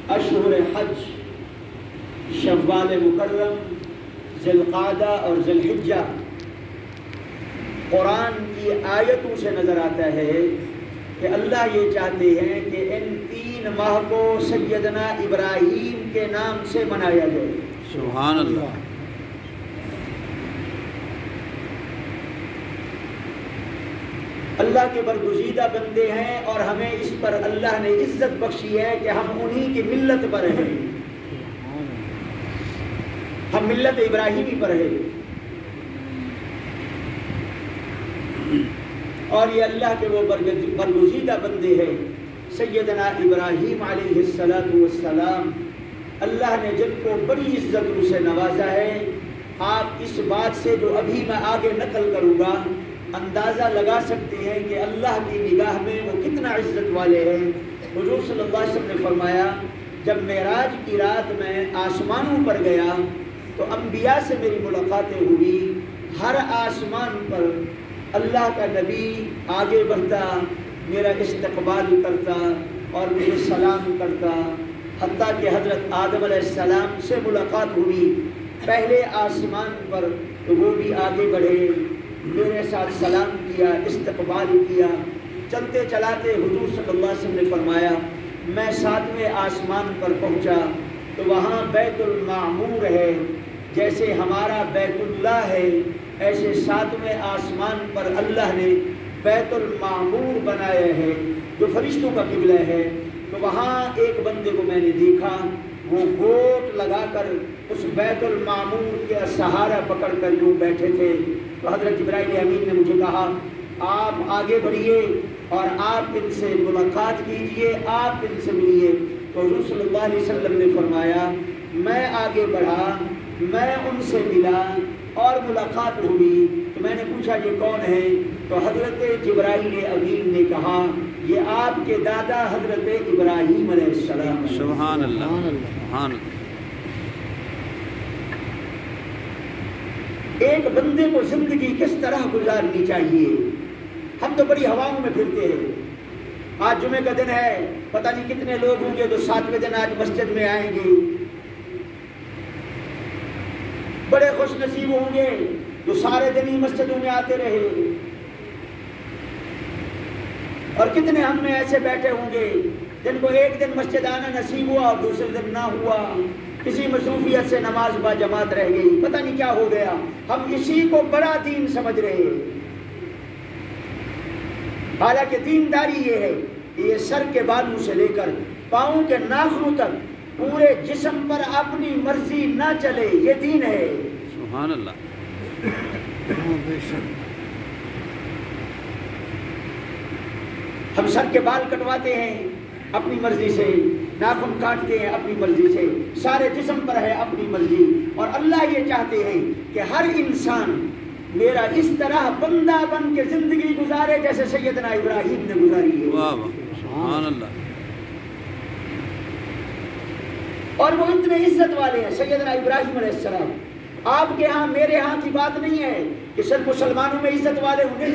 اشہر حج شوال مکرم، ذی القعدہ اور ذی الحجہ قرآن کی آیتوں سے نظر آتا ہے کہ اللہ یہ چاہتے ہیں کہ ان 3 ماہ کو سیدنا ابراہیم کے نام سے منایا جائے۔ سبحان اللہ۔ اللہ کے برگزیدہ بندے ہیں اور ہمیں اس پر اللہ نے عزت بخشی ہے کہ ہم انہی کی ملت پر ہیں، ہم ملت ابراہیمی پر ہیں، اور یہ اللہ کے وہ برگزیدہ بندے ہیں۔ سیدنا ابراہیم علیہ السلام اللہ نے جن کو بڑی عزتوں سے نوازا ہے، آپ اس بات سے جو ابھی میں آگے نقل کروں گا اندازہ لگا سکتے ہیں کہ اللہ کی نگاہ میں وہ کتنا عزت والے ہیں۔ حضور صلی اللہ علیہ وسلم نے فرمایا جب معراج کی رات میں آسمانوں پر گیا تو انبیاء سے میری ملاقاتیں ہوئی، ہر آسمان پر اللہ کا نبی آگے بڑھتا، میرا استقبال کرتا اور مجھے سلام کرتا، حتیٰ کہ حضرت آدم علیہ السلام سے ملاقات ہوئی پہلے آسمان پر تو وہ بھی آگے بڑھے، میرے ساتھ سلام کیا، استقبال کیا۔ چلتے چلاتے حضور صلی اللہ علیہ وسلم نے فرمایا میں 7ویں آسمان پر پہنچا تو وہاں بیت المعمور ہے، جیسے ہمارا بیت اللہ ہے ایسے 7ویں آسمان پر اللہ نے بیت المعمور بنایا ہے جو فرشتوں کا قبلہ ہے۔ تو وہاں ایک بندے کو میں نے دیکھا، وہ گوٹ لگا کر اس بیت المعمور کا سہارا پکڑ کر یوں بیٹھے تھے۔ تو حضرت جبرائیل امین نے مجھے کہا آپ آگے بڑھیے اور آپ ان سے ملاقات کیجئے، آپ ان سے ملیے۔ تو حضور صلی اللہ علیہ وسلم نے فرمایا میں آگے بڑھا، میں ان سے ملا اور ملاقات ہوئی۔ تو میں نے پوچھا یہ کون ہے؟ تو حضرت جبرائیل امین نے کہا یہ آپ کے دادا حضرت ابراہیم علیہ السلام۔ سبحان اللہ، سبحان اللہ۔ ایک بندے کو زندگی کس طرح گزارنی چاہیے؟ ہم تو بڑی ہواؤں میں پھرتے ہیں۔ آج جمعے کا دن ہے، پتہ نہیں کتنے لوگ ہوں گے جو 7ویں دن آج مسجد میں آئیں گے، بڑے خوش نصیب ہوں گے جو سارے دن ہی مسجدوں میں آتے رہے، اور کتنے ہم میں ایسے بیٹھے ہوں گے جن کو ایک دن مسجد آنا نصیب ہوا اور دوسرے دن نہ ہوا، کسی مصروفیت سے نماز با جماعت رہ گئی، پتہ نہیں کیا ہو گیا۔ ہم اسی کو بڑا دین سمجھ رہے ہیں، حالانکہ دینداری یہ ہے کہ یہ سر کے بالوں سے لے کر پاؤں کے ناخنوں تک پورے جسم پر اپنی مرضی نہ چلے، یہ دین ہے۔ سبحان اللہ۔ ہم سر کے بال کٹواتے ہیں اپنی مرضی سے، ناخن کاٹتے ہیں اپنی مرضی سے، سارے جسم پر ہے اپنی مرضی، اور اللہ یہ چاہتے ہیں کہ ہر انسان میرا اس طرح بندہ بن کے زندگی گزارے جیسے سیدنا ابراہیم نے گزاری ہے۔ واہ واہ، سبحان اللہ۔ اور وہ اتنے عزت والے ہیں سیدنا ابراہیم علیہ السلام۔ آپ کے ہاں میرے ہاں کی بات نہیں ہے کہ صرف مسلمانوں میں عزت والے ہوں گے،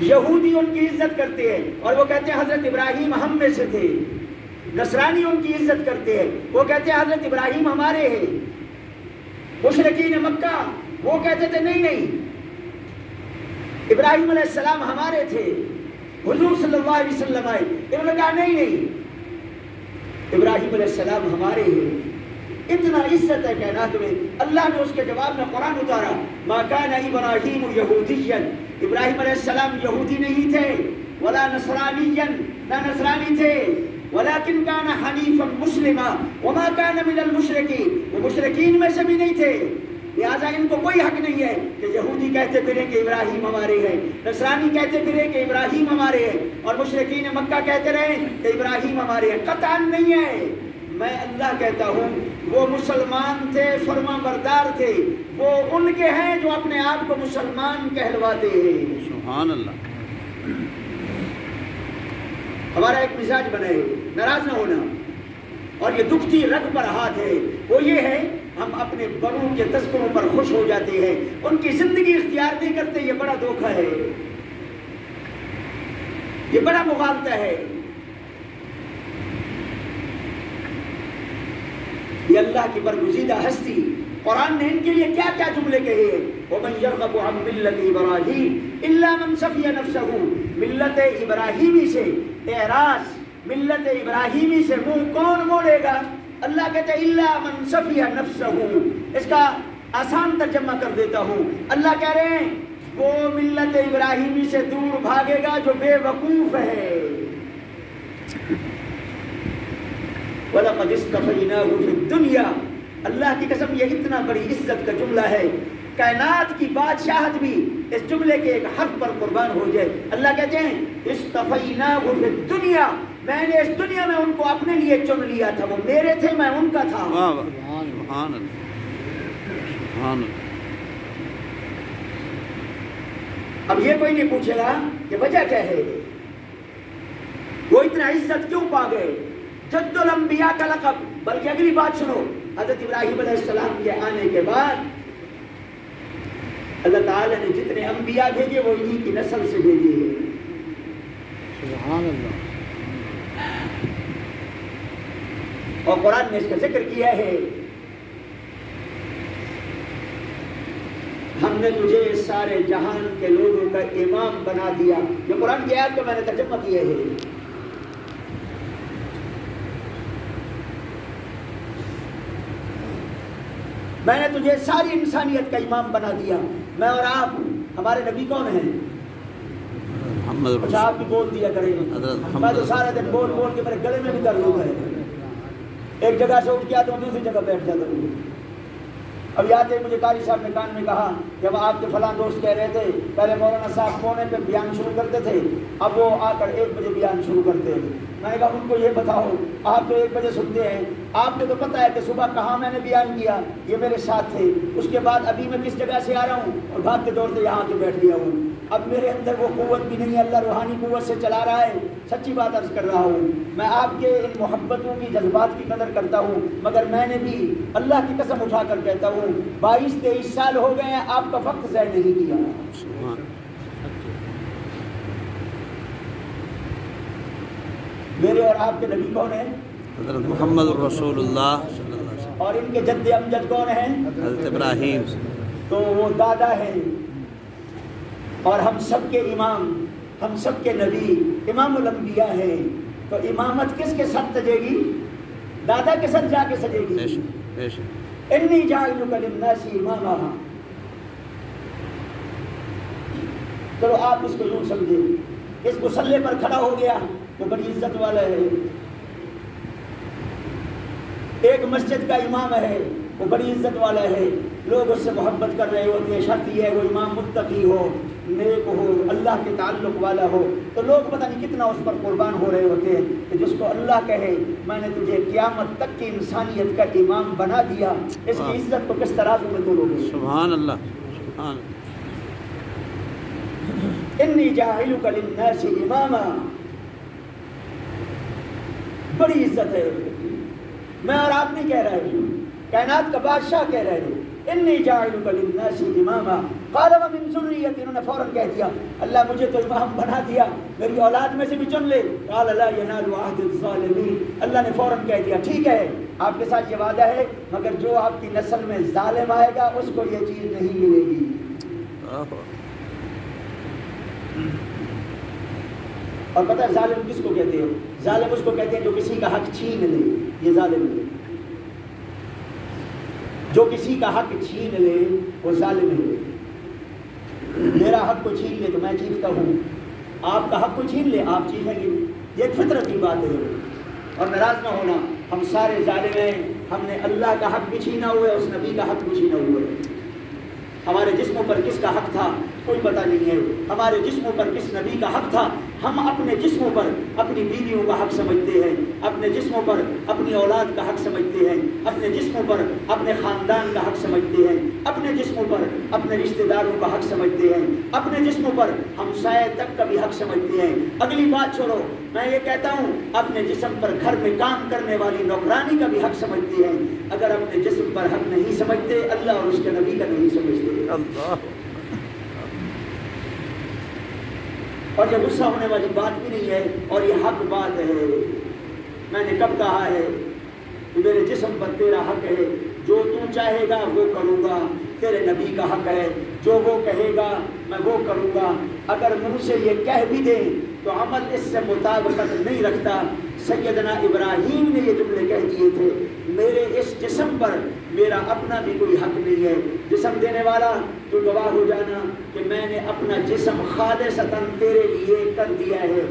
یہودی ان کی عزت کرتے ہیں اور وہ کہتے ہیں حضرت ابراہیم ہم میں سے تھے، نصرانی ان کی عزت کرتے ہیں، وہ کہتے ہیں حضرت ابراہیم ہمارے ہیں، مشرکین مکہ وہ کہتے تھے نہیں نہیں ابراہیم علیہ السلام ہمارے تھے، حضور صلی اللہ علیہ وسلم آئے، انہوں نے کہا نہیں نہیں ابراہیم علیہ السلام ہمارے ہیں۔ اتنا عزت ہے کائنات میں۔ اللہ نے اس کے جواب میں قرآن اتارا، ما کان ابراہیم یہودیا، ابراہیم علیہ السلام یہودی نہیں تھے، ولا نصرانیا، نہ نصرانی تھے، ولکن کان حنیفا مسلما وما کان من المشرکین، وہ مشرکین میں سے بھی نہیں تھے۔ لہٰذا ان کو کوئی حق نہیں ہے کہ یہودی کہتے پھریں کہ ابراہیم ہمارے ہیں، نصرانی کہتے پھریں کہ ابراہیم ہمارے ہیں، اور مشرکین مکہ کہتے رہے کہ ابراہیم ہمارے ہیں۔ قطعاً نہیں ہے۔ میں اللہ کہتا ہوں وہ مسلمان تھے، فرما بردار تھے، وہ ان کے ہیں جو اپنے آپ کو مسلمان کہلواتے ہیں۔ سبحان اللہ۔ ہمارا ایک مزاج بنے، ناراض نہ ہونا، اور یہ دکھتی رگ پر ہاتھ ہے، وہ یہ ہے ہم اپنے بڑوں کے تذکروں پر خوش ہو جاتے ہیں، ان کی زندگی اختیار نہیں کرتے۔ یہ بڑا دھوکہ ہے، یہ بڑا مغالطہ ہے۔ یہ اللہ کی برگزیدہ ہستی، قرآن نے ان کے لیے کیا کیا جملے کہے ہیں؟ وَمَنْ يَرْغَبُ عَنْ مِلَّةِ إِبْرَاهِيمَ إِلَّا مَنْ سَفِيَ نَفْسَهُ، ملت ابراہیمی سے اعراض، ملت ابراہیمی سے منہ کون موڑے گا؟ اللہ کہتے ہیں اِلَّا مَنْ سَفِيَ نَفْسَهُ، اس کا آسان ترجمہ کر دیتا ہوں، اللہ کہہ رہے ہیں وہ ملت ابراہیمی سے دور بھاگے گا جو بے وقوف ہے۔ وَلَقَدِ اسْتَفَيْنَاهُ فِي الدُّنْيَا، اللہ کی قسم یہ اتنا بڑی عزت کا جملہ ہے، کائنات کی بادشاہت بھی اس جملے کے ایک حرف پر قربان ہو جائے۔ اللہ کہتے ہیں اسْتَفَيْنَاهُ فِي الدُّنْيَا، میں نے اس دنیا میں ان کو اپنے لیے چن لیا تھا، وہ میرے تھے میں ان کا تھا۔ سبحان اللہ، سبحان اللہ۔ اب یہ کوئی نہیں پوچھے گا کہ وجہ کیا ہے، وہ اتنا عزت کیوں پا گئے؟ جد الانبیاء کا لقب، بلکہ اگلی بات سنو، حضرت ابراہیم علیہ السلام کے آنے کے بعد اللہ تعالی نے جتنے انبیاء بھیجے وہ انہی کی نسل سے بھیجے ہیں۔ سبحان اللہ۔ اور قرآن نے اس کا ذکر کیا ہے، ہم نے تجھے سارے جہان کے لوگوں کا امام بنا دیا۔ یہ قرآن کی آیت کو میں نے ترجمہ کیا ہے۔ میں نے تجھے ساری انسانیت کا امام بنا دیا۔ میں اور آپ، ہمارے نبی کون ہیں؟ اچھا آپ بھی بول دیا کریں، میں تو سارا دن بول بول کے میرے گلے میں بھی درد ہوتا ہے، ایک جگہ سے اٹھ کے آتا ہوں دوسری جگہ بیٹھ جاتا ہوں۔ اب یاد ہے مجھے قاری صاحب نے کان میں کہا جب آپ کے فلاں دوست کہہ رہے تھے پہلے مولانا صاحب پونے پہ بیان شروع کرتے تھے، اب وہ آ کر 1 بجے بیان شروع کرتے ہیں۔ میں نے کہا ان کو یہ بتاؤ، آپ تو 1 بجے سنتے ہیں، آپ کو تو پتہ ہے کہ صبح کہاں میں نے بیان کیا، یہ میرے ساتھ تھے، اس کے بعد ابھی میں کس جگہ سے آ رہا ہوں اور بھاگتے دوڑتے یہاں کے بیٹھ گیا ہوں۔ اب میرے اندر وہ قوت بھی نہیں ہے، اللہ روحانی قوت سے چلا رہا ہے۔ سچی بات عرض کر رہا ہوں، میں آپ کے ان محبتوں کی جذبات کی قدر کرتا ہوں، مگر میں نے بھی اللہ کی قسم اٹھا کر کہتا ہوں 22-23 سال ہو گئے ہیں آپ کا وقت ضائع نہیں کیا۔ میرے اور آپ کے نبی کون ہیں؟ حضرت محمد رسول اللہ صلی اللہ علیہ وسلم۔ اور ان کے جد امجد کون ہیں؟ حضرت ابراہیم۔ تو وہ دادا ہیں، اور ہم سب کے امام، ہم سب کے نبی امام الانبیاء ہیں، تو امامت کس کے ساتھ سجے گی؟ دادا کے ساتھ جا کے سجے گی۔ انی جاعلک للناس اماما، چلو آپ اس کو یوں سمجھیں، اس مصلی پر کھڑا ہو گیا وہ بڑی عزت والا ہے، ایک مسجد کا امام ہے وہ بڑی عزت والا ہے، لوگ اس سے محبت کر رہے ہوتے ہیں، شرط یہ ہے وہ امام متقی ہو، نیک ہو، اللہ کے تعلق والا ہو، تو لوگ پتہ نہیں کتنا اس پر قربان ہو رہے ہوتے ہیں کہ جس کو اللہ کہے میں نے تجھے قیامت تک کی انسانیت کا امام بنا دیا، اس کی عزت کو کس طرح میں تولو گے؟ سبحان اللہ، سبحان اللہ۔ انی جاعلک للناس اماما، بڑی عزت ہے، میں اور آپ نہیں کہہ رہے ہیں، کائنات کا بادشاہ کہہ رہے ہیں انی جاعلک للناس اماما قال ومن ذریتی، انہوں نے فوراً کہہ دیا اللہ مجھے تو امام بنا دیا، میری اولاد میں سے بھی چن لے۔ قال لا ینال عہد الظالمین، اللہ نے فوراً کہہ دیا ٹھیک ہے آپ کے ساتھ یہ وعدہ ہے، مگر جو آپ کی نسل میں ظالم آئے گا اس کو یہ چیز نہیں ملے گی۔ اور پتہ ہے ظالم کس کو کہتے ہیں؟ ظالم اس کو کہتے ہیں جو کسی کا حق چھین لے، یہ ظالم ہے، جو کسی کا حق چھین لے وہ ظالم ہے۔ میرا حق کو چھین لے تو میں چیختا ہوں، آپ کا حق کو چھین لے آپ چیخیں گے، یہ ایک فطرتی بات ہے۔ اور ناراض نہ ہونا، ہم سارے ظالم ہیں، ہم نے اللہ کا حق بھی چھینا ہوا ہے، اس نبی کا حق بھی چھینا ہوا ہے۔ ہمارے جسموں پر کس کا حق تھا کوئی پتہ نہیں ہے، ہمارے جسموں پر کس نبی کا حق تھا، ہم اپنے جسموں پر اپنی بیویوں کا حق سمجھتے ہیں، اپنے جسموں پر اپنی اولاد کا حق سمجھتے ہیں، اپنے جسموں پر اپنے خاندان کا حق سمجھتے ہیں، اپنے جسموں پر اپنے رشتہ داروں کا حق سمجھتے ہیں، اپنے جسموں پر ہمسائے تک کا بھی حق سمجھتے ہیں۔ اگلی بات چھوڑو، میں یہ کہتا ہوں اپنے جسم پر گھر میں کام کرنے والی نوکرانی کا بھی حق سمجھتے ہیں، اگر اپنے جسم پر حق نہیں سمجھتے اللہ اور اس کے نبی کا نہیں سمجھتے۔ اللہ، اور یہ غصہ ہونے والی بات بھی نہیں ہے، اور یہ حق بات ہے۔ میں نے کب کہا ہے کہ میرے جسم پر تیرا حق ہے، جو تو چاہے گا وہ کروں گا، تیرے نبی کا حق ہے جو وہ کہے گا میں وہ کروں گا۔ اگر منہ سے یہ کہہ بھی دیں تو عمل اس سے مطابقت نہیں رکھتا۔ سیدنا ابراہیم نے یہ جملے کہہ دیے تھے، میرے اس جسم پر میرا اپنا بھی کوئی حق نہیں ہے۔ جسم دینے والا تو گواہ ہو جانا کہ میں نے اپنا جسم خالصتاً تیرے لیے کر دیا ہے۔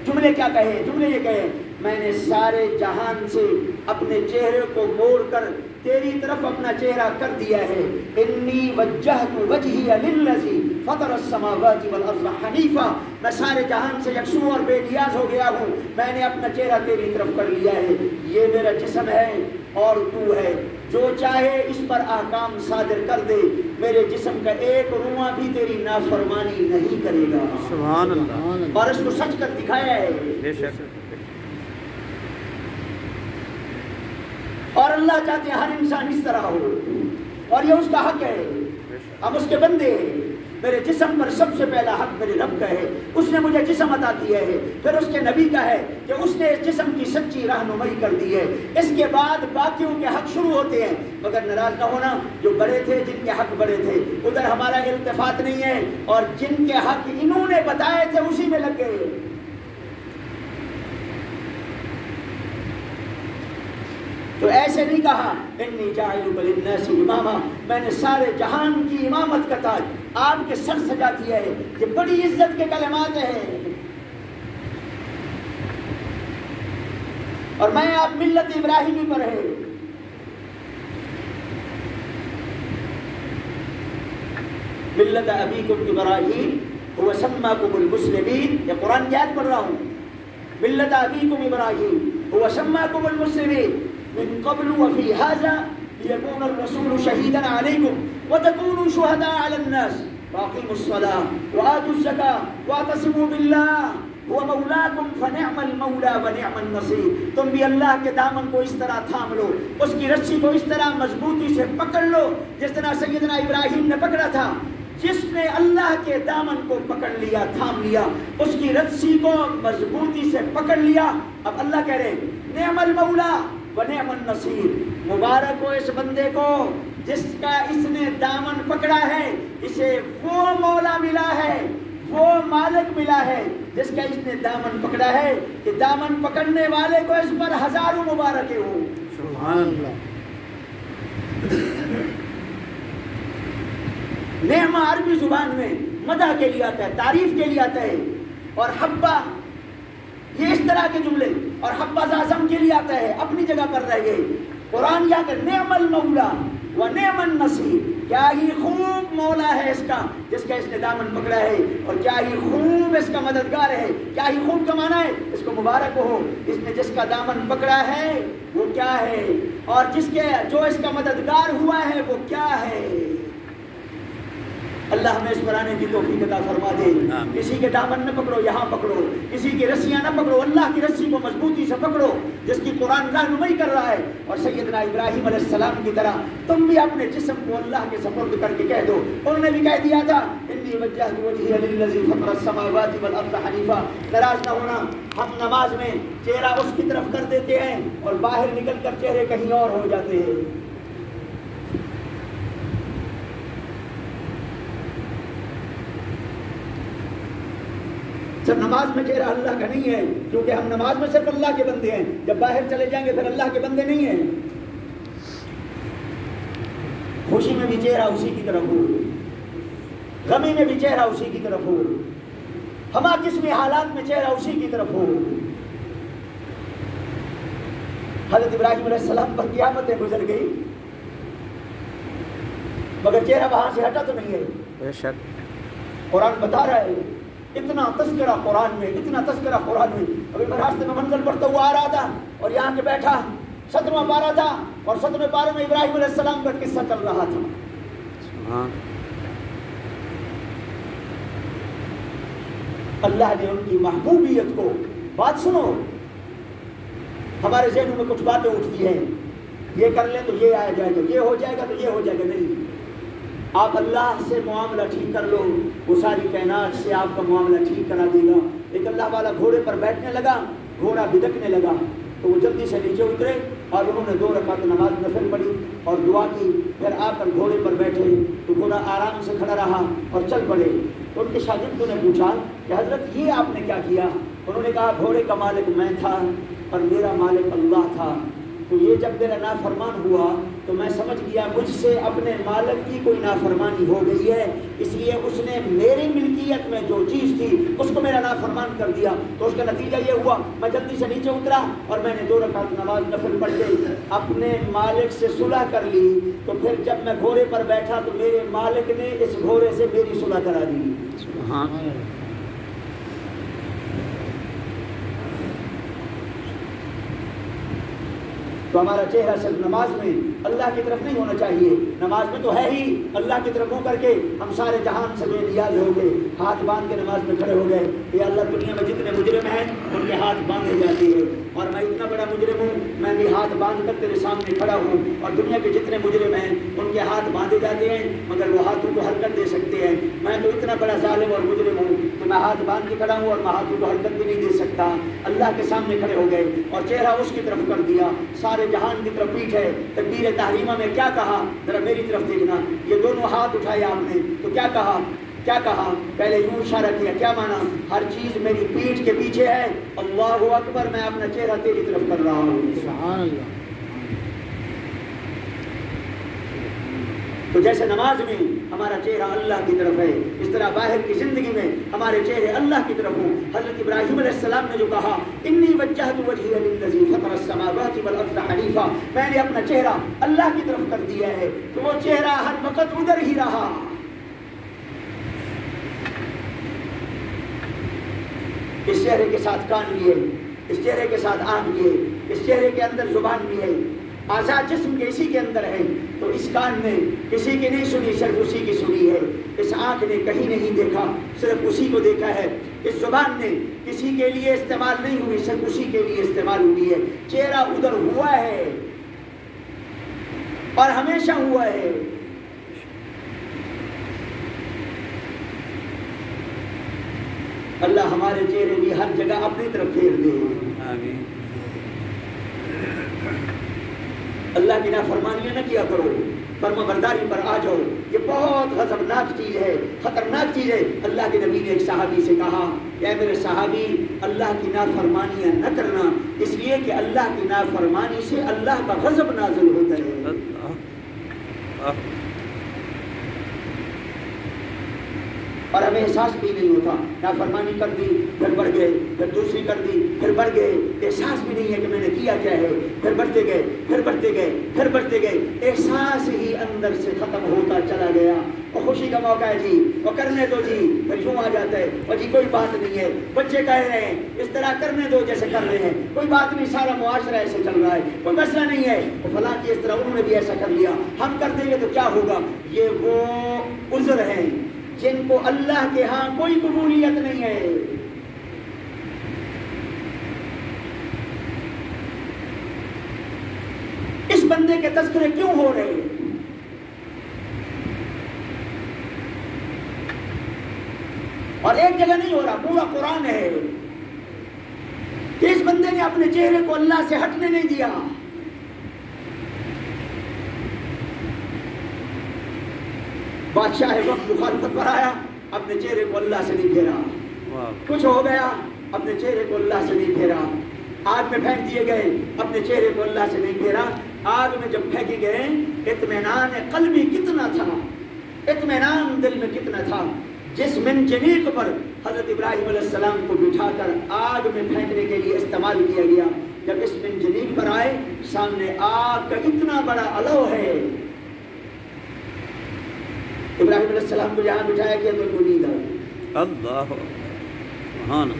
جملے کیا کہے؟ جملے یہ کہے، میں نے سارے جہان سے اپنے چہرے کو موڑ کر تیری طرف اپنا چہرہ کر دیا ہے۔ انی وجہت وجہی للذی فطر السماوات والارض حنیفا، میں سارے جہان سے یکسو اور بے نیاز ہو گیا ہوں، میں نے اپنا چہرہ تیری طرف کر لیا ہے۔ یہ میرا جسم ہے اور تو ہے، جو چاہے اس پر احکام صادر کر دے، میرے جسم کا ایک رواں بھی تیری نافرمانی نہیں کرے گا۔ سبحان اللہ۔ اور اس کو سچ کر دکھایا ہے۔ بے شک۔ اور اللہ چاہتے ہیں ہر انسان اس طرح ہو، اور یہ اس کا حق ہے، ہم اس کے بندے ہیں۔ میرے جسم پر سب سے پہلا حق میرے رب کا ہے، اس نے مجھے جسم عطا کیا ہے، پھر اس کے نبی کا ہے کہ اس نے اس جسم کی سچی رہنمائی کر دی ہے۔ اس کے بعد باقیوں کے حق شروع ہوتے ہیں، مگر ناراض نہ ہونا، جو بڑے تھے جن کے حق بڑے تھے ادھر ہمارا التفات نہیں ہے، اور جن کے حق انہوں نے بتائے تھے اسی میں لگ گئے۔ تو ایسے نہیں کہا انی جاعلک للناس اماما، میں نے سارے جہان کی امامت کا تاج آپ کے سر سجا دیا ہے۔ یہ بڑی عزت کے کلمات ہیں، اور میں آپ ملت ابراہیمی پر ہے۔ ملت ابیکم ابراہیم هو سماکم المسلمین، یہ قرآن کی آیت پڑھ رہا ہوں۔ ملت ابیکم ابراہیم هو سماکم المسلمین من قبل وفي هذا ليكون الرسول شهيدا عليكم وتكونوا شهداء على الناس واقيموا الصلاة وآتوا الزكاة واعتصموا بالله هو مولاكم فنعم المولى ونعم النصير۔ تم بھی اللہ کے دامن کو اس طرح تھام لو، اس کی رسی کو اس طرح مضبوطی سے پکڑ لو جس طرح سیدنا ابراہیم نے پکڑا تھا۔ جس نے اللہ کے دامن کو پکڑ لیا، تھام لیا، اس کی رسی کو مضبوطی سے پکڑ لیا، اب اللہ کہہ رہے نعم المولا ونعم النصیر، مبارک ہو اس بندے کو جس کا اس نے دامن پکڑا ہے، اسے وہ مولا ملا ہے، وہ مالک ملا ہے جس کا اس نے دامن پکڑا ہے، کہ دامن پکڑنے والے کو اس پر ہزاروں مبارکیں ہوں۔ سبحان اللہ۔ نعمہ عربی زبان میں مدح کے لیے آتا ہے، تعریف کے لیے آتا ہے، اور حبہ یہ اس طرح کے جملے، اور حبذا اعظم کے لیے آتا ہے، اپنی جگہ پر رہ گئے۔ قرآن یا کہ نعم المولا و نعم النصیر، کیا ہی خوب مولا ہے اس کا جس کا اس نے دامن پکڑا ہے، اور کیا ہی خوب اس کا مددگار ہے۔ کیا ہی خوب کا معنی ہے اس کو مبارک ہو، اس نے جس کا دامن پکڑا ہے وہ کیا ہے، اور جو اس کا مددگار ہوا ہے وہ کیا ہے۔ اللہ ہمیں اس پر آنے کی توفیق عطا فرما دے۔ کسی کے دامن نہ پکڑو، یہاں پکڑو، کسی کی رسیاں نہ پکڑو، اللہ کی رسی کو مضبوطی سے پکڑو جس کی قرآن رہنمائی کر رہا ہے۔ اور سیدنا ابراہیم علیہ السلام کی طرح تم بھی اپنے جسم کو اللہ کے سپرد کر کے کہہ دو، انہوں نے بھی کہہ دیا تھا انی وجہت وجہی للذی فطر السماوات والارض حنیفا۔ ناراض نہ ہونا، ہم نماز میں چہرہ اس کی طرف کر دیتے ہیں اور باہر نکل کر چہرے کہیں اور ہو جاتے ہیں۔ جب نماز میں چہرہ اللہ کا نہیں ہے، کیونکہ ہم نماز میں صرف اللہ کے بندے ہیں، جب باہر چلے جائیں گے پھر اللہ کے بندے نہیں ہیں۔ خوشی میں بھی چہرہ اسی کی طرف ہو، غمی میں بھی چہرہ اسی کی طرف ہو، ہما قسمی حالات میں چہرہ اسی کی طرف ہو۔ حضرت ابراہیم علیہ السلام پر قیامتیں گزر گئی مگر چہرہ وہاں سے ہٹا تو نہیں ہے۔ بے شک قرآن بتا رہا ہے، اتنا تذکرہ قرآن میں، اتنا تذکرہ قرآن میں۔ ابھی میں راستے میں منزل پڑھتا ہوا آ رہا تھا اور یہاں کے بیٹھا 17واں پارہ تھا، اور 17ویں پارے میں ابراہیم علیہ السلام کا قصہ چل رہا تھا۔ اللہ نے ان کی محبوبیت کو، بات سنو، ہمارے ذہنوں میں کچھ باتیں اٹھتی ہیں، یہ کر لیں تو یہ آ جائے گا، یہ ہو جائے گا تو یہ ہو جائے گا۔ نہیں، آپ اللہ سے معاملہ ٹھیک کر لو، وہ ساری کائنات سے آپ کا معاملہ ٹھیک کرا دے گا۔ ایک اللہ والا گھوڑے پر بیٹھنے لگا، گھوڑا بدکنے لگا، تو وہ جلدی سے نیچے اترے اور انہوں نے 2 رکعت نماز نفل پڑھی اور دعا کی، پھر آ کر گھوڑے پر بیٹھے تو گھوڑا آرام سے کھڑا رہا اور چل پڑے۔ تو ان کے شاگردوں نے پوچھا کہ حضرت یہ آپ نے کیا کیا؟ انہوں نے کہا گھوڑے کا مالک میں تھا اور میرا مالک اللہ تھا، تو یہ جب میرا نافرمان ہوا تو میں سمجھ گیا مجھ سے اپنے مالک کی کوئی نافرمانی ہو گئی ہے، اس لیے اس نے میری ملکیت میں جو چیز تھی اس کو میرا نافرمان کر دیا۔ تو اس کا نتیجہ یہ ہوا میں جلدی سے نیچے اترا اور میں نے 2 رکعت نماز نفل پڑھ کے اپنے مالک سے صلح کر لی، تو پھر جب میں گھوڑے پر بیٹھا تو میرے مالک نے اس گھوڑے سے میری صلح کرا دی۔ سبحان اللہ۔ تو ہمارا چہرہ صرف نماز میں اللہ کی طرف نہیں ہونا چاہیے، نماز میں تو ہے ہی، اللہ کی طرف ہو کر کے ہم سارے جہان سے بے نیاز ہو گئے، ہاتھ باندھ کے نماز میں کھڑے ہو گئے کہ اللہ دنیا میں جتنے مجرم ہیں ان کے ہاتھ باندھے جاتی ہے، اور میں اتنا بڑا مجرم ہوں میں بھی ہاتھ باندھ کر تیرے سامنے کھڑا ہوں، اور دنیا کے جتنے مجرم ہیں ان کے ہاتھ باندھے جاتے ہیں مگر وہ ہاتھوں کو حرکت دے سکتے ہیں، میں تو اتنا بڑا ظالم اور مجرم ہوں کہ میں ہاتھ باندھ کے کھڑا ہوں اور میں ہاتھوں کو حرکت بھی نہیں دے سکتا۔ اللہ کے سامنے کھڑے ہو گئے اور چہرہ اس کی طرف کر دیا، سارے جہان کی طرف پیٹھ ہے۔ تکبیر تحریمہ میں کیا کہا؟ ذرا میری طرف دیکھنا، یہ دونوں ہاتھ اٹھائے آپ نے تو کیا کہا؟ کیا کہا؟ پہلے یوں اشارہ کیا، کیا مانا؟ ہر چیز میری پیٹھ کے پیچھے ہے، اللہ اکبر، میں اپنا چہرہ تیری طرف کر رہا ہوں۔ سبحان اللہ۔ تو جیسے نماز میں ہمارا چہرہ اللہ کی طرف ہے، اس طرح باہر کی زندگی میں ہمارے چہرے اللہ کی طرف ہوں۔ حضرت ابراہیم علیہ السلام نے جو کہا انی وجہت وجہی للذی فطر السماوات والارض حنیفا، میں نے اپنا چہرہ اللہ کی طرف کر دیا ہے، تو وہ چہرہ ہر وقت ادھر ہی رہا۔ اس چہرے کے ساتھ کان بھی ہے، اس چہرے کے ساتھ آنکھ بھی ہے، اس چہرے کے اندر زبان بھی ہے، آزاد جسم کے اسی کے اندر ہے، تو اس کان نے کسی کی نہیں سنی، صرف اسی کی سنی ہے، اس آنکھ نے کہیں نہیں دیکھا، صرف اسی کو دیکھا ہے، اس زبان نے کسی کے لیے استعمال نہیں ہوئی، صرف اسی کے لیے استعمال ہوئی ہے۔ چہرہ ادھر ہوا ہے اور ہمیشہ ہوا ہے۔ اللہ ہمارے چہرے بھی ہر جگہ اپنی طرف پھیر دے۔ آمین۔ اللہ کی نافرمانیاں نہ کیا کرو، فرما برداری پر آ جاؤ، یہ بہت غضبناک چیز ہے، خطرناک چیز ہے۔ اللہ کے نبی نے ایک صحابی سے کہا کہ اے میرے صحابی، اللہ کی نافرمانیاں نہ کرنا، اس لیے کہ اللہ کی نافرمانی سے اللہ کا غضب نازل ہوتا ہے۔ اور ہمیں احساس بھی نہیں ہوتا، نافرمانی کر دی پھر بڑھ گئے، پھر دوسری کر دی پھر بڑھ گئے، احساس بھی نہیں ہے کہ میں نے کیا کیا ہے، پھر بڑھتے گئے پھر بڑھتے گئے پھر بڑھتے گئے، احساس ہی اندر سے ختم ہوتا چلا گیا۔ اور خوشی کا موقع ہے جی، اور کرنے دو جی، پھر یوں آ جاتا ہے اور جی کوئی بات نہیں ہے، بچے کہہ رہے ہیں اس طرح کرنے دو جیسے کر رہے ہیں، کوئی بات نہیں، سارا معاشرہ ایسے چل رہا ہے، کوئی مسئلہ نہیں ہے، اور فلاں کی اس طرح انہوں نے بھی ایسا کر لیا، ہم کر دیں گے تو کیا ہوگا۔ یہ وہ عذر ہیں جن کو اللہ کے ہاں کوئی قبولیت نہیں ہے۔ اس بندے کے تذکرے کیوں ہو رہے ہیں؟ اور ایک جگہ نہیں ہو رہا، پورا قرآن ہے کہ اس بندے نے اپنے چہرے کو اللہ سے ہٹنے نہیں دیا۔ بادشاہ وقت مخالفت پر آیا، اپنے چہرے کو اللہ سے نہیں پھیرا، کچھ ہو گیا اپنے چہرے کو اللہ سے نہیں پھیرا، آگ میں پھینک دیے گئے اپنے چہرے کو اللہ سے نہیں پھیرا، آگ میں جب پھینکے گئے اطمینان قلبی کتنا تھا، اطمینان دل میں کتنا تھا، جس منجنیق پر حضرت ابراہیم علیہ السلام کو بٹھا کر آگ میں پھینکنے کے لیے استعمال کیا گیا، جب اس منجنیق پر آئے سامنے آگ کا اتنا بڑا علو ہے، ابراہیم علیہ السلام کو یہاں بٹھایا گیا تو ان کو نیند آئی۔ اللہ سبحان۔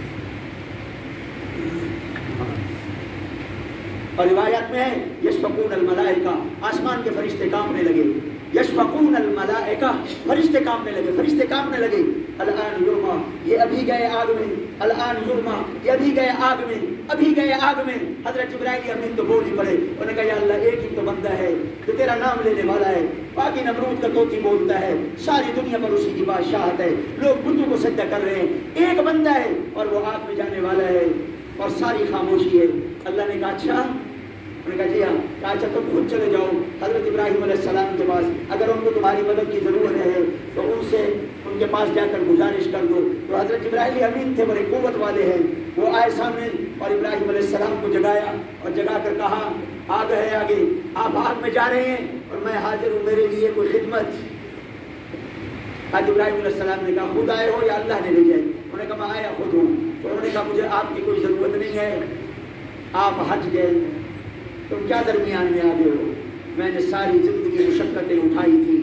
اور روایات میں ہے یشفقون الملائکہ، آسمان کے فرشتے کانپنے لگے، یشفقون الملائکہ، فرشتے کانپنے لگے، فرشتے کانپنے لگے، الان یرما، یہ ابھی گئے آگ میں، الان یرما، یہ ابھی گئے آگ میں، ابھی گئے آگ میں۔ حضرت جبرائیل امین تو بول ہی پڑے، انہوں نے کہا یا اللہ ایک ہی تو بندہ ہے جو تیرا نام لینے والا ہے، باقی نمرود کا طوطی بولتا ہے، ساری دنیا پر اسی کی بادشاہت ہے، لوگ بتوں کو سجدہ کر رہے ہیں، ایک بندہ ہے اور وہ آگ میں جانے والا ہے۔ اور ساری خاموشی ہے۔ اللہ نے کہا اچھا، انہوں نے کہا جی ہاں، کہا اچھا تم خود چلے جاؤ حضرت ابراہیم علیہ السلام کے پاس، اگر ان کو تمہاری مدد کی ضرورت ہے تو ان کے پاس جا کر گزارش کر دو۔ تو حضرت ابراہیم امین تھے، بڑے قوت والے ہیں، وہ آئے سامنے اور ابراہیم علیہ السلام کو جگایا اور جگا کر کہا آگ ہے آگے، آپ آگ میں جا رہے ہیں اور میں حاضر ہوں، میرے لیے کوئی خدمت؟ حضرت ابراہیم علیہ السلام نے کہا خود آئے ہو یا اللہ نے بھیجا ہے؟ انہوں نے کہا میں آیا خود ہوں۔ تو انہوں نے کہا مجھے آپ کی کوئی ضرورت نہیں ہے، آپ حج گئے، تم کیا درمیان میں آ گئے ہو؟ میں نے ساری زندگی مشقتیں اٹھائی تھی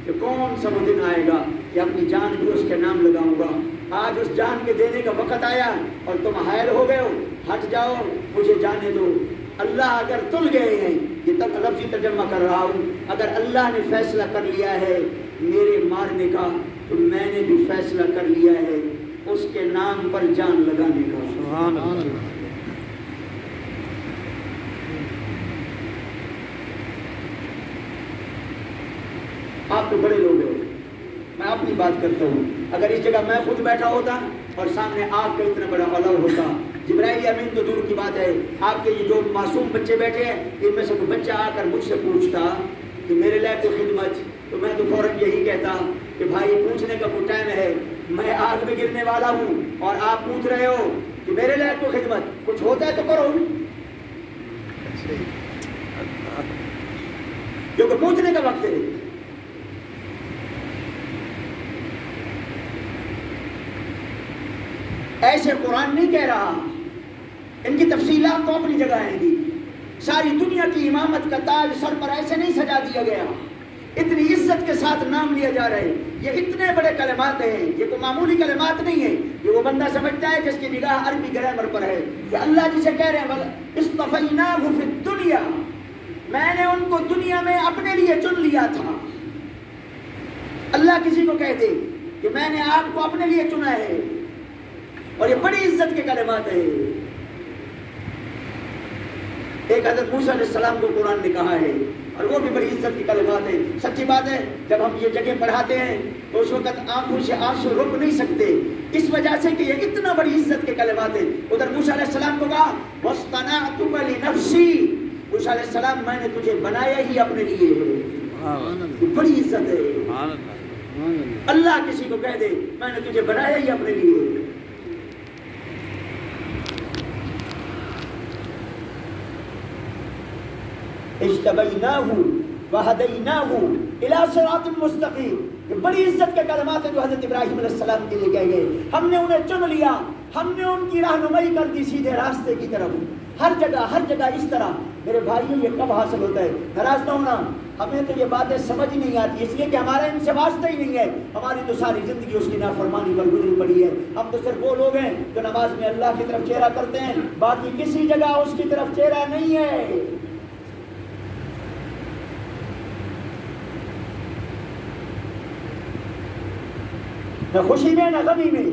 کہ کون سا وہ دن آئے گا کہ اپنی جان بھی اس کے نام لگاؤں گا، آج اس جان کے دینے کا وقت آیا اور تم حائل ہو گئے ہو، ہٹ جاؤ، مجھے جانے دو۔ اللہ اگر تل گئے ہیں، یہ تک لفظی ترجمہ کر رہا ہوں، اگر اللہ نے فیصلہ کر لیا ہے میرے مارنے کا تو میں نے بھی فیصلہ کر لیا ہے اس کے نام پر جان لگانے کا۔ سبحان اللہ۔ آپ تو بڑے لوگ ہیں، میں اپنی بات کرتا ہوں، اگر اس جگہ میں خود بیٹھا ہوتا اور سامنے آگ کا اتنا بڑا علو ہوتا، جبرائیل امین تو دور کی بات ہے، آپ کے یہ جو معصوم بچے بیٹھے ہیں ان میں سے کوئی بچہ آ کر مجھ سے پوچھتا کہ میرے لائق کوئی خدمت، تو میں تو فوراً یہی کہتا کہ بھائی پوچھنے کا کوئی ٹائم ہے، میں آگ میں گرنے والا ہوں اور آپ پوچھ رہے ہو کہ میرے لائق کوئی خدمت، کچھ ہوتا ہے تو کرو، کیونکہ پوچھنے کا وقت ہے۔ ایسے قرآن نہیں کہہ رہا، ان کی تفصیلات تو اپنی جگہ ہیں گی، ساری دنیا کی امامت کا تاج سر پر ایسے نہیں سجا دیا گیا، اتنی عزت کے ساتھ نام لیا جا رہا ہے، یہ اتنے بڑے کلمات ہیں، یہ کوئی معمولی کلمات نہیں ہے، یہ وہ بندہ سمجھتا ہے جس کی نگاہ عربی گرامر پر ہے کہ اللہ جسے کہہ رہے ہیں اصطفیناہ فی الدنیا، میں نے ان کو دنیا میں اپنے لیے چن لیا تھا۔ اللہ کسی کو کہہ دے کہ میں نے آپ کو اپنے لیے چنا ہے، اور یہ بڑی عزت کے کلمات ہیں۔ ایک حضرت موسیٰ علیہ السلام کو قرآن نے کہا ہے اور وہ بھی بڑی عزت کی کلمات ہیں۔ سچی بات ہے، جب ہم یہ جگہ پڑھاتے ہیں تو اس وقت آنکھوں سے آنسو رک نہیں سکتے، اس وجہ سے کہ یہ اتنا بڑی عزت کے کلمات ہیں۔ ادھر موسیٰ علیہ السلام کو کہا وَاصْطَنَعْتُكَ لِنَفْسِي، موسیٰ علیہ السلام میں نے تجھے بنایا ہی اپنے لیے، بڑی عزت ہے۔ اللہ کسی کو کہہ دے میں نے تجھے بنایا ہی اپنے لیے۔ اجتبیناہ وہدیناہ الی صراط مستقیم، یہ بڑی عزت کے کلمات ہیں جو حضرت ابراہیم علیہ السلام کے لیے کہے گئے، ہم نے انہیں چن لیا، ہم نے ان کی رہنمائی کر دی سیدھے راستے کی طرف۔ ہر جگہ اس طرح میرے بھائیوں یہ کب حاصل ہوتا ہے؟ ناراض نہ ہونا، ہمیں تو یہ باتیں سمجھ ہی نہیں آتی، اس لیے کہ ہمارا ان سے واسطہ ہی نہیں ہے، ہماری تو ساری زندگی اس کی نافرمانی پر گزری پڑی ہے۔ ہم تو صرف وہ لوگ ہیں جو نماز میں اللہ کی طرف چہرہ کرتے ہیں، باقی کسی جگہ اس کی طرف چہرہ نہیں ہے۔ نہ خوشی میں نہ غمی میں،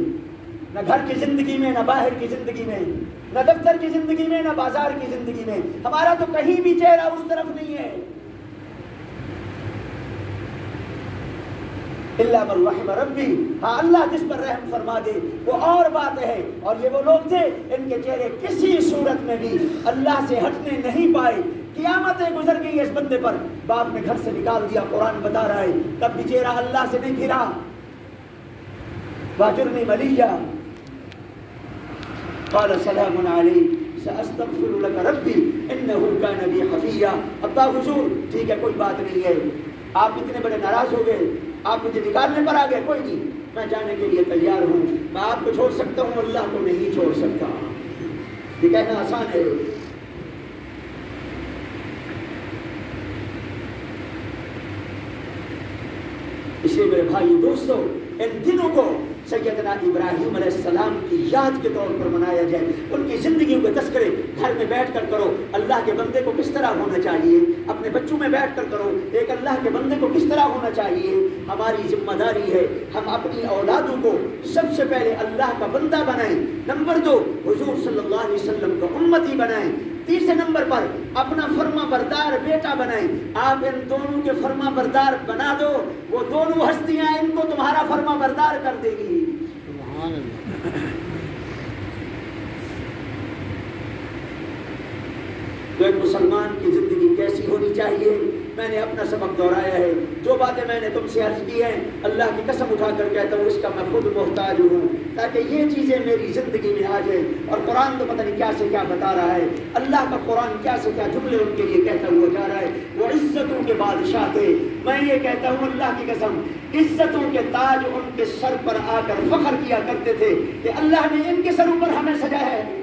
نہ گھر کی زندگی میں نہ باہر کی زندگی میں، نہ دفتر کی زندگی میں نہ بازار کی زندگی میں، ہمارا تو کہیں بھی چہرہ اس طرف نہیں ہے۔ اللہ من رحم ربی، ہاں اللہ جس پر رحم فرما دے وہ اور بات ہے۔ اور یہ وہ لوگ تھے ان کے چہرے کسی صورت میں بھی اللہ سے ہٹنے نہیں پائے۔ قیامتیں گزر گئی اس بندے پر، باپ نے گھر سے نکال دیا، قرآن بتا رہا ہے تب بھی چہرہ اللہ سے نہیں پھرا۔ واجرنی ملیہ قال سلام علیہ سأستغفر لك ربی انه كان بی حفیہ۔ ابا حضور ٹھیک ہے کوئی بات نہیں ہے، آپ اتنے بڑے ناراض ہو گئے، آپ مجھے نکالنے پر آ گئے، کوئی نہیں، میں جانے کے لیے تیار ہوں، میں آپ کو چھوڑ سکتا ہوں، اللہ کو نہیں چھوڑ سکتا۔ یہ کہنا آسان ہے، اس لیے میرے بھائی دوستو ان دنوں کو سیدنا ابراہیم علیہ السلام کی یاد کے طور پر منایا جائے، ان کی زندگیوں کے تذکرے گھر میں بیٹھ کر کرو، اللہ کے بندے کو کس طرح ہونا چاہیے، اپنے بچوں میں بیٹھ کر کرو، ایک اللہ کے بندے کو کس طرح ہونا چاہیے۔ ہماری ذمہ داری ہے ہم اپنی اولادوں کو سب سے پہلے اللہ کا بندہ بنائیں، نمبر 2 حضور صلی اللہ علیہ وسلم کا امتی بنائیں، تیسرے نمبر پر اپنا فرما بردار بیٹا بنائیں۔ آپ ان دونوں کے فرما بردار بنا دو، وہ دونوں ہستیاں ان کو تمہارا فرما بردار کر دے گی۔ تو ایک مسلمان کی زندگی کیسی ہونی چاہیے؟ میں نے اپنا سبق دہرایا ہے، جو باتیں میں نے تم سے عرض کی ہیں اللہ کی قسم اٹھا کر کہتا ہوں اس کا میں خود محتاج ہوں، تاکہ یہ چیزیں میری زندگی میں آ جائیں۔ اور قرآن تو پتہ نہیں کیا سے کیا بتا رہا ہے، اللہ کا قرآن کیا سے کیا جملے ان کے لیے کہتا ہوا جا رہا ہے۔ وہ عزتوں کے بادشاہ تھے، میں یہ کہتا ہوں اللہ کی قسم، عزتوں کے تاج ان کے سر پر آ کر فخر کیا کرتے تھے کہ اللہ نے ان کے سروں پر ہمیں سجایا ہے۔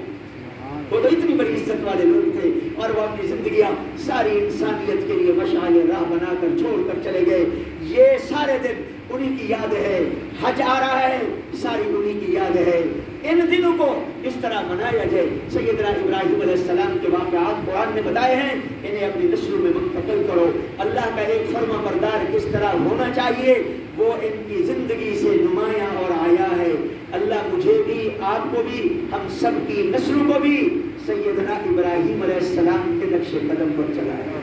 وہ تو اتنی بڑی عزت والے لوگ تھے، اور وہ اپنی زندگیاں ساری انسانیت کے لیے مشعل راہ بنا کر چھوڑ کر چلے گئے۔ یہ سارے دن انہی کی یاد ہے، حج آ رہا ہے ساری انہی کی یاد ہے۔ ان دنوں کو اس طرح منایا جائے۔ سیدنا ابراہیم علیہ السلام کے واقعات قرآن نے بتائے ہیں، انہیں اپنی نسلوں میں منتقل کرو۔ اللہ کا ایک فرما بردار کس طرح ہونا چاہیے وہ ان کی زندگی سے نمایاں اور آیا ہے۔ اللہ مجھے بھی، آپ کو بھی، ہم سب کی نسلوں کو بھی سیدنا ابراہیم علیہ السلام کے نقش قدم پر چلائے۔